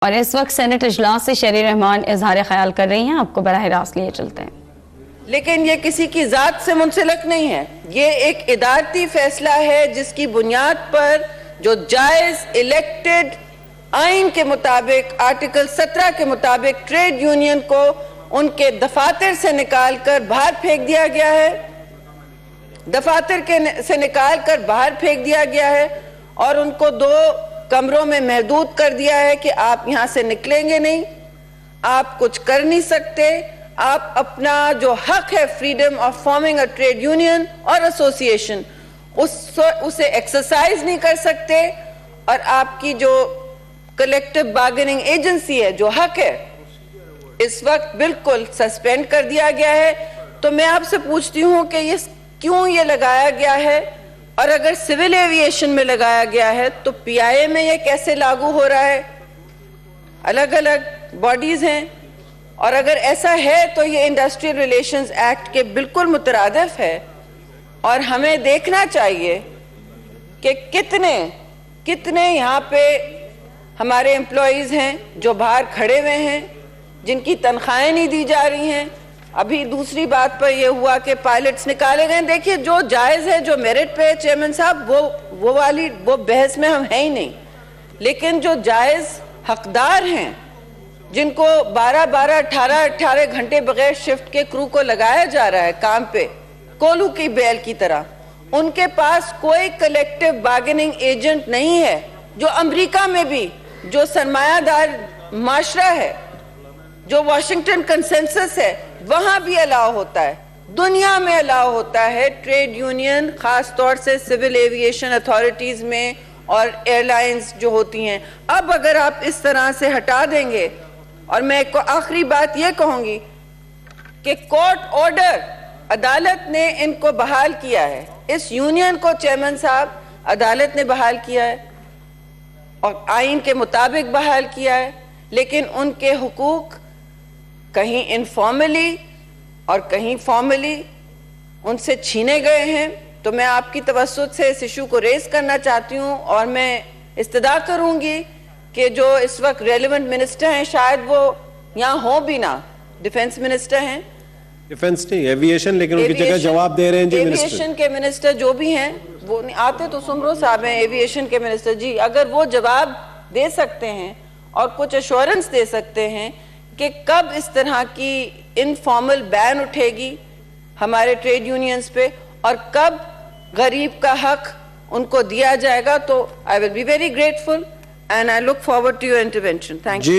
और इस वक्त सेनेट इजलास से शहरी रहमान इजहार ख्याल कर रही हैं, आपको बराह रास्त लिए चलते हैं। लेकिन ये किसी की जात से मुंसलिक नहीं है, ये एक इदारती फैसला है जिसकी बुनियाद पर जो जायज इलेक्टेड आइन के मुताबिक आर्टिकल 17 के मुताबिक ट्रेड यूनियन को उनके दफातर से निकाल कर बाहर फेंक दिया गया है, दफातर से निकाल कर बाहर फेंक दिया गया है और उनको 2 कमरों में महदूद कर दिया है कि आप यहां से निकलेंगे नहीं, आप कुछ कर नहीं सकते, आप अपना जो हक है freedom of forming a trade union और एसोसिएशन उसे एक्सरसाइज नहीं कर सकते और आपकी जो कलेक्टिव बार्गेनिंग एजेंसी है, जो हक है, इस वक्त बिल्कुल सस्पेंड कर दिया गया है। तो मैं आपसे पूछती हूं कि ये क्यों ये लगाया गया है और अगर सिविल एविएशन में लगाया गया है तो पीआईए में ये कैसे लागू हो रहा है? अलग अलग बॉडीज हैं और अगर ऐसा है तो ये इंडस्ट्रियल रिलेशंस एक्ट के बिल्कुल मुतरादिफ है और हमें देखना चाहिए कि कितने यहाँ पे हमारे एम्प्लॉयज़ हैं जो बाहर खड़े हुए हैं, जिनकी तनख्वाहें नहीं दी जा रही हैं। अभी दूसरी बात पर यह हुआ कि पायलट्स निकाले गए। देखिए, जो जायज़ है, जो मेरिट पे है चेयरमैन साहब, वो बहस में हम हैं ही नहीं, लेकिन जो जायज़ हकदार हैं, जिनको 12-12, 18-18 घंटे बगैर शिफ्ट के क्रू को लगाया जा रहा है काम पे कोलू की बैल की तरह, उनके पास कोई कलेक्टिव बार्गेनिंग एजेंट नहीं है। जो अमेरिका में भी जो सरमायादार माशरा है, जो वाशिंगटन कंसेंसस है, वहां भी अलाउ होता है, दुनिया में अलाउ होता है ट्रेड यूनियन, खास तौर से सिविल एविएशन अथॉरिटीज में और एयरलाइंस जो होती हैं। अब अगर आप इस तरह से हटा देंगे, और मैं एक आखिरी बात यह कहूंगी कि कोर्ट ऑर्डर, अदालत ने इनको बहाल किया है, इस यूनियन को चेयरमैन साहब अदालत ने बहाल किया है और आइन के मुताबिक बहाल किया है, लेकिन उनके हुकूक कहीं इनफॉर्मली और कहीं फॉर्मली उनसे छीने गए हैं। तो मैं आपकी तवज्जुह से इस इशू को रेज करना चाहती हूँ और मैं इस्तदा करूँगी कि जो इस वक्त रेलिवेंट मिनिस्टर हैं, शायद वो यहाँ हो भी ना, डिफेंस मिनिस्टर हैं, डिफेंस नहीं एविएशन, लेकिन उनकी जगह जवाब दे रहे हैं जी एविएशन के मिनिस्टर जो भी हैं, वो नहीं आते तो सुमरो साहब हैं एविएशन के मिनिस्टर जी, अगर वो जवाब दे सकते हैं और कुछ एश्योरेंस दे सकते हैं कि कब इस तरह की इनफॉर्मल बैन उठेगी हमारे ट्रेड यूनियंस पे और कब गरीब का हक उनको दिया जाएगा, तो I will be very grateful and I look forward to your intervention. Thank you.